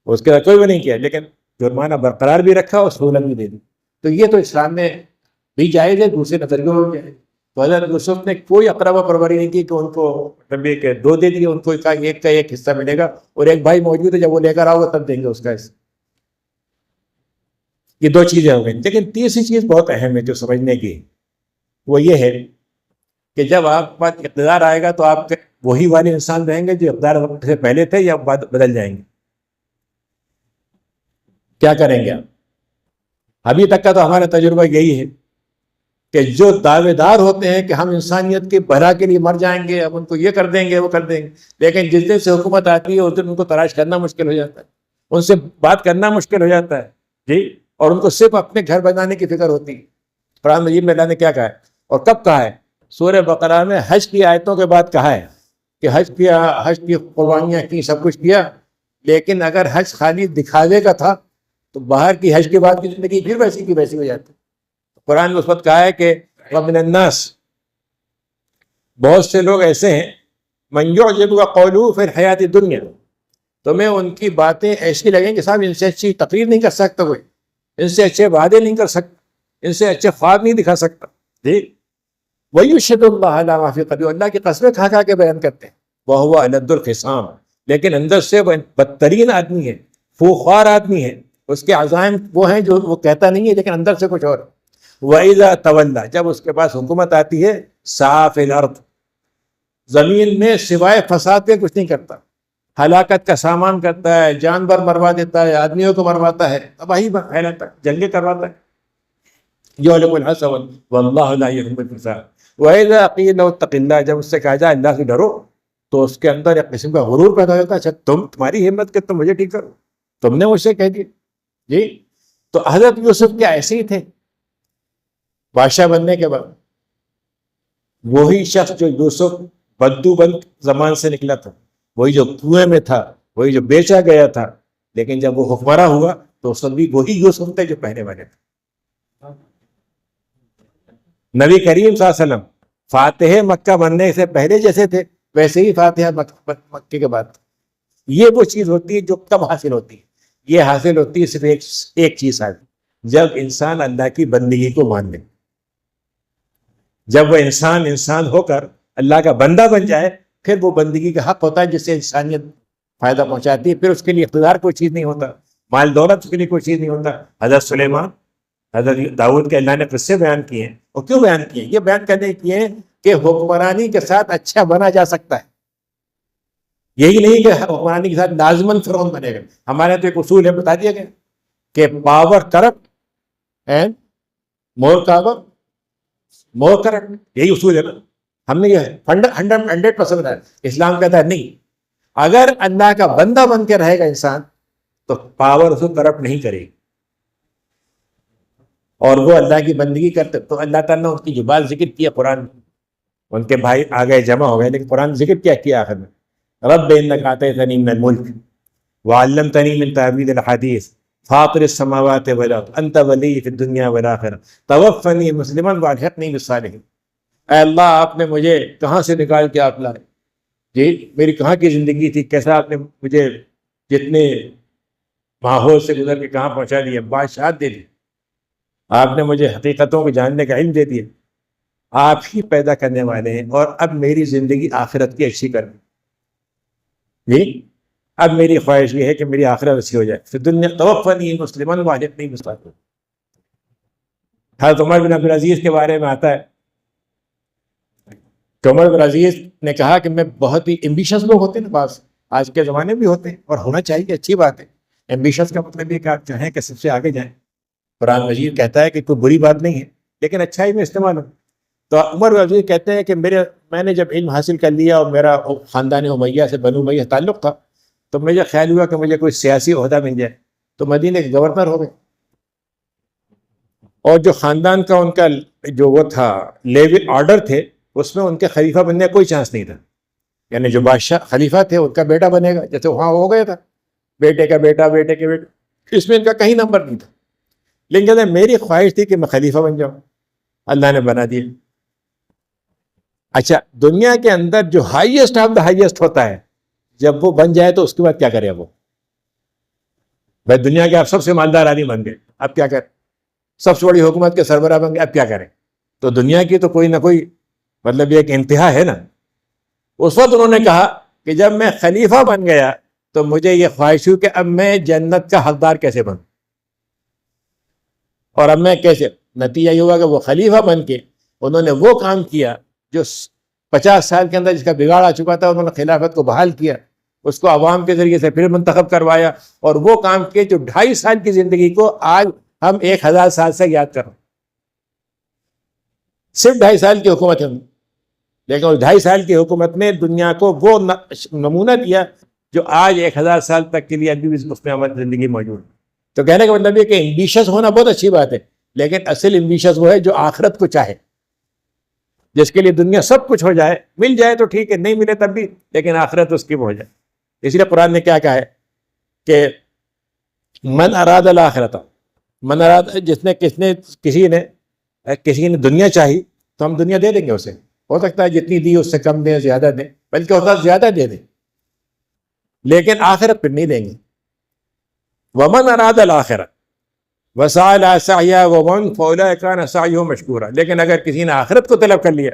اس کے ساتھ کوئی بھی نہیں کیا، لیکن جرمانہ برقرار بھی رکھا اور سہولت بھی دے دی۔ تو یہ تو اسلام میں بھی جائز ہے، دوسرے نظریوں میں بھی ہے۔ تو حضرت یوسف نے کوئی اقربا پروری نہیں کی کہ ان کو کہ دو دے دیے، ان کو ایک کا ایک حصہ ملے گا، اور ایک بھائی موجود ہے جب وہ لے کر آؤ گا تب دیں گے اس کا حصہ۔ یہ دو چیزیں ہو گئی، لیکن تیسری چیز بہت اہم ہے جو سمجھنے کی، وہ یہ ہے کہ جب آپ پر اقتدار آئے گا تو آپ وہی والے انسان رہیں گے جو اقتدار وقت سے پہلے تھے، یا بدل جائیں گے؟ کیا کریں گے آپ؟ ابھی تک کا تو ہمارا تجربہ یہی ہے کہ جو دعوے دار ہوتے ہیں کہ ہم انسانیت کے بھلا کے لیے مر جائیں گے، ہم ان کو یہ کر دیں گے وہ کر دیں گے، لیکن جس دن سے حکومت آتی ہے اس دن ان کو تلاش کرنا مشکل ہو جاتا ہے، ان سے بات کرنا مشکل ہو جاتا ہے جی، اور ان کو صرف اپنے گھر بنانے کی فکر ہوتی ہے۔ قرآن مجید میں اللہ نے کیا کہا ہے اور کب کہا ہے؟ سورہ بقرہ میں حج کی آیتوں کے بعد کہا ہے کہ حج کی قربانیاں کی، سب کچھ کیا، لیکن اگر حج خالی دکھاوے کا تھا تو باہر کی حج کے بعد کی زندگی پھر ویسی کی ویسی ہو جاتی۔ قرآن نے اس وقت کہا ہے کہ وَمِنَ النَّاسِ، بہت سے لوگ ایسے ہیں مَن يُعْجِبُكَ قَوْلُهُ فِي الْحَيَاةِ الدُّنْيَا، تمہیں ان کی باتیں ایسی لگیں کہ صاحب ان سے اچھی تقریر نہیں کر سکتا کوئی، ان سے اچھے وعدے نہیں کر سکتا، ان سے اچھے خواب نہیں دکھا سکتا جی۔ وَيُشْهِدُ اللَّهَ عَلَىٰ مَا فِي قَلْبِهِ، اللہ کی قسمیں کھا کھا کے بیان کرتے ہیں، وَهُوَ أَلَدُّ الْخِصَامِ، لیکن اندر سے وہ بدترین آدمی ہے، فوخوار آدمی ہے، اس کے عزائم وہ ہیں جو وہ کہتا نہیں ہے لیکن اندر سے کچھ اور۔ وَإِذَا تَوَلَّىٰ، جب اس کے پاس حکومت آتی ہے، سَعَىٰ فِي الْأَرْضِ، زمین میں سوائے فساد کے کچھ نہیں کرتا، ہلاکت کا سامان کرتا ہے، جانور مروا دیتا ہے، آدمیوں کو مرواتا ہے، تباہی پھیلاتا ہے، جنگیں کرواتا ہے۔ یُهْلِكُ الْحَرْثَ وَاللَّهُ لَا يُحِبُّ الْفَسَادَ۔ وَإِذَا قِيلَ لَهُ اتَّقِ اللَّهَ، جب اس سے کہا جائے اللہ سے ڈرو، تو اس کے اندر ایک قسم کا غرور پیدا ہوتا ہے، اچھا تمہاری ہمت کہ تم مجھے ٹھیک کرو، تم نے مجھ سے کہہ دیا جی. تو حضرت یوسف کیا ایسے ہی تھے بادشاہ بننے کے بعد؟ وہی شخص جو یوسف بدو بند زمان سے نکلا تھا، وہی جو کنویں میں تھا، وہی جو بیچا گیا تھا، لیکن جب وہ حکمراں ہوا تو اس وقت بھی وہی یوسف تھے جو پہلے والے تھے. نبی کریم صلی اللہ علیہ وسلم فاتح مکہ بننے سے پہلے جیسے تھے ویسے ہی فاتحہ مکے کے بعد. یہ وہ چیز ہوتی ہے جو کب حاصل ہوتی ہے؟ یہ حاصل ہوتی ہے صرف ایک چیز حاصل، جب انسان اللہ کی بندگی کو مان لے. جب وہ انسان ہو کر اللہ کا بندہ بن جائے، پھر وہ بندگی کا حق ہوتا ہے جس سے انسانیت فائدہ پہنچاتی ہے. پھر اس کے لیے اقتدار کوئی چیز نہیں ہوتا، مال دولت کے لیے کوئی چیز نہیں ہوتا. حضرت سلیمان، حضرت داؤد کے اللہ نے قصے بیان کیے ہیں. اور کیوں بیان کیے؟ یہ بیان کرنے کیے ہیں کہ حکمرانی کے ساتھ اچھا بنا جا سکتا ہے. یہی نہیں کہ حکمرانی کے ساتھ لازماً فرعون بنے گا. ہمارے تو ایک اصول ہے، بتا دیا گیا کہ power corrupt and more corrupt. یہی اصول ہے نا. ہم نے یہ 100% ہے. اسلام کہتا ہے نہیں، اگر اللہ کا بندہ بن کے رہے گا انسان تو پاور اس کو کرپٹ نہیں کرے گی، اور وہ اللہ کی بندگی کرتے. تو اللہ تعالیٰ نے ان کی جو بات ذکر کیا قرآن، ان کے بھائی آ گئے، جمع ہو گئے، لیکن قرآن ذکر کیا آخر میں؟ رب انک آتیتنی من الملک وعلمتنی من تعویل الحدیث فاطر السماوات والارض انت ولی فی الدنیا والآخرہ توفنی مسلما والحقنی بالصالحین. اے اللہ، آپ نے مجھے کہاں سے نکال کے آپ لائے جی، میری کہاں کی زندگی تھی، کیسا آپ نے مجھے جتنے ماحول سے گزر کے کہاں پہنچا دیا، بادشاہت دے دی، آپ نے مجھے حقیقتوں کو جاننے کا علم دے دیا. آپ ہی پیدا کرنے والے ہیں، اور اب میری زندگی آخرت کی اچھی کرنی جی. اب میری خواہش یہ ہے کہ میری آخرت اچھی ہو جائے. پھر دنیا توفنی مسلمان والحقنی بالصالحین. حضرت عمر بن عبد العزیز کے بارے میں آتا ہے کہ عمر بن عزیز نے کہا کہ میں بہت ہی ایمبیشس لوگ ہوتے ہیں نا، بعض آج کے زمانے بھی ہوتے ہیں، اور ہونا چاہیے، اچھی بات ہے. ایمبیشس کا مطلب یہ کہ آپ چاہیں کہ سب سے آگے جائیں. قرآن مجید کہتا ہے کہ کوئی بری بات نہیں ہے، لیکن اچھائی میں استعمال ہو. تو عمر بن عزیز کہتے ہیں کہ میں نے جب علم حاصل کر لیا اور میرا خاندان امیہ سے بنو امیہ تعلق تھا، تو مجھے خیال ہوا کہ مجھے کوئی سیاسی عہدہ مل جائے. تو مدینے کے گورنر ہو گئے، اور جو خاندان کا ان کا جو وہ تھا لیول آرڈر تھے، اس میں ان کے خلیفہ بننے کا کوئی چانس نہیں تھا. یعنی جو بادشاہ خلیفہ تھے ان کا بیٹا بنے گا، جیسے وہاں ہو گیا تھا بیٹے کا بیٹا، بیٹے کے بیٹے، اس میں ان کا کہیں نمبر نہیں تھا. لیکن کہتے ہیں میری خواہش تھی کہ میں خلیفہ بن جاؤں، اللہ نے بنا دیا. اچھا، دنیا کے اندر جو ہائیسٹ آف دا ہائیسٹ ہوتا ہے، جب وہ بن جائے تو اس کے بعد کیا کرے وہ؟ بھائی دنیا کے آپ سب سے مالدار آدمی بن گئے، اب کیا کریں؟ سب سے بڑی حکومت کے سربراہ بن گئے، اب کیا کریں؟ تو دنیا کی تو کوئی نہ کوئی مطلب یہ ایک انتہا ہے نا. اس وقت انہوں نے کہا کہ جب میں خلیفہ بن گیا تو مجھے یہ خواہش ہوئی کہ اب میں جنت کا حقدار کیسے بنوں، اور اب میں کیسے. نتیجہ یہ ہوا کہ وہ خلیفہ بن کے انہوں نے وہ کام کیا جو 50 سال کے اندر جس کا بگاڑ آ چکا تھا، انہوں نے خلافت کو بحال کیا، اس کو عوام کے ذریعے سے پھر منتخب کروایا، اور وہ کام کیے جو 2.5 سال کی زندگی کو آج ہم 1000 سال سے یاد کر رہے ہیں. صرف 2.5 سال کی حکومت ہے، لیکن اس 2.5 سال کی حکومت نے دنیا کو وہ نمونہ دیا جو آج 1000 سال تک کے لیے ابھی بھی اس میں ہماری زندگی موجود ہے. تو کہنے کا مطلب یہ کہ ایمبیشس ہونا بہت اچھی بات ہے، لیکن اصل ایمبیشس وہ ہے جو آخرت کو چاہے، جس کے لیے دنیا سب کچھ ہو جائے، مل جائے تو ٹھیک ہے، نہیں ملے تب بھی، لیکن آخرت اس کی وہ ہو جائے. اس لیے قرآن نے کیا کہا ہے کہ من اراد الاخرۃ، من اراد، کسی نے دنیا چاہی تو ہم دنیا دے دیں گے اسے. ہو سکتا ہے جتنی دی اس سے کم دیں، زیادہ دیں، بلکہ ہوتا ہے زیادہ دے دیں، لیکن آخرت پھر نہیں دیں گے. ومن اراد الاخرۃ وسعى لها سعيها ومن فاولئك كان سعيه مشكورا. لیکن اگر کسی نے آخرت کو طلب کر لیا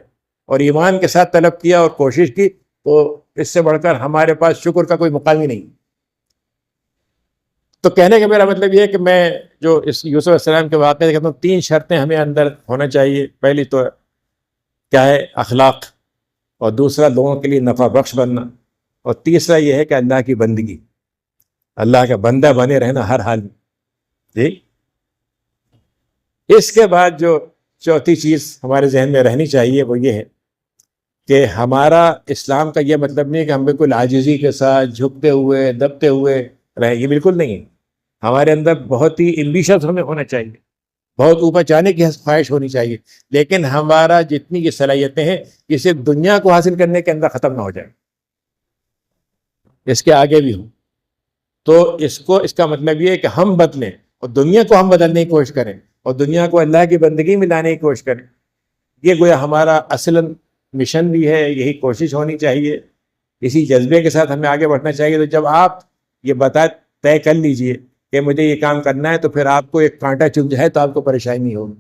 اور ایمان کے ساتھ طلب کیا اور کوشش کی، تو اس سے بڑھ کر ہمارے پاس شکر کا کوئی مقام ہی نہیں. تو کہنے کا میرا مطلب یہ ہے کہ میں جو اس یوسف علیہ السلام کے واقعے کہتا ہوں، 3 شرطیں ہمیں اندر ہونا چاہیے. پہلی تو کیا ہے؟ اخلاق، اور دوسرا لوگوں کے لیے نفع بخش بننا، اور تیسرا یہ ہے کہ اللہ کی بندگی، اللہ کا بندہ بنے رہنا ہر حال میں. جی، اس کے بعد جو چوتھی چیز ہمارے ذہن میں رہنی چاہیے وہ یہ ہے کہ ہمارا اسلام کا یہ مطلب نہیں ہے کہ ہم بالکل عاجزی کے ساتھ جھکتے ہوئے دبتے ہوئے رہیں، یہ بالکل نہیں ہے. ہمارے اندر بہت ہی ایمبیشس ہمیں ہونا چاہیے، بہت اوپر جانے کی خواہش ہونی چاہیے، لیکن ہمارا جتنی یہ صلاحیتیں ہیں یہ صرف دنیا کو حاصل کرنے کے اندر ختم نہ ہو جائے، اس کے آگے بھی ہوں۔ تو اس کا مطلب یہ ہے کہ ہم بدلیں اور دنیا کو ہم بدلنے کی کوشش کریں اور دنیا کو اللہ کی بندگی میں لانے کی کوشش کریں۔ یہ گویا ہمارا اصل مشن بھی ہے، یہی کوشش ہونی چاہیے، اسی جذبے کے ساتھ ہمیں آگے بڑھنا چاہیے۔ تو جب آپ یہ طے کر لیجئے کہ مجھے یہ کام کرنا ہے، تو پھر آپ کو ایک کانٹا چبھ جائے تو آپ کو پریشانی نہیں ہوگی،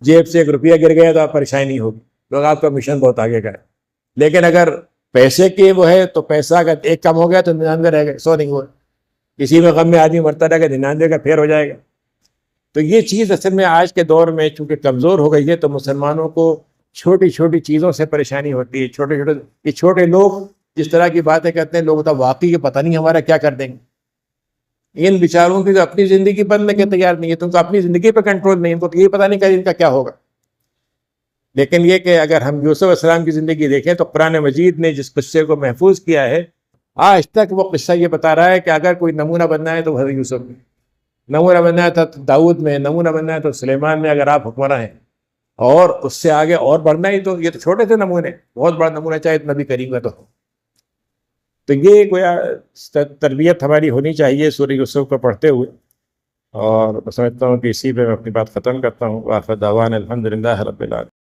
جیب سے 1 روپیہ گر گیا تو آپ پریشانی نہیں ہوگی، لوگ آپ کا مشن بہت آگے کا ہے۔ لیکن اگر پیسے کے وہ ہے تو پیسہ اگر ایک کم ہو گیا تو 99 رہ گئے، 100 نہیں ہوا، کسی میں غم میں آدمی مرتا رہے گا، 99 کا پھر ہو جائے گا۔ تو یہ چیز اصل میں آج کے دور میں چونکہ کمزور ہو گئی ہے، تو مسلمانوں کو چھوٹی چھوٹی چیزوں سے پریشانی ہوتی ہے۔ یہ چھوٹے لوگ جس طرح کی باتیں کرتے ہیں، لوگ تو واقعی کہ پتہ نہیں ہمارا کیا کر دیں گے۔ ان بیچاروں کی تو اپنی زندگی بدلنے کے تیار نہیں ہے، تو ان کو اپنی زندگی پہ کنٹرول نہیں، ان کو یہ پتہ نہیں کہ ان کا کیا ہوگا۔ لیکن یہ کہ اگر ہم یوسف علیہ السلام کی زندگی دیکھیں تو قرآن مجید نے جس قصے کو محفوظ کیا ہے، آج تک وہ قصہ یہ بتا رہا ہے کہ اگر کوئی نمونہ بننا ہے تو حضرت یوسف میں، نمونہ بننا ہے تو داؤد میں، نمونہ بننا ہے تو سلیمان میں، اگر آپ حکمراں ہیں اور اس سے آگے اور بڑھنا ہی تو یہ تو چھوٹے سے نمونے، بہت بڑا نمونہ چاہے تو نبی کریم کا تو یہ گویا تربیت ہماری ہونی چاہیے سورہ یوسف کو پڑھتے ہوئے۔ اور میں سمجھتا ہوں کہ اسی پہ میں اپنی بات ختم کرتا ہوں۔ وآخر دعوانا الحمدللہ رب العالمین۔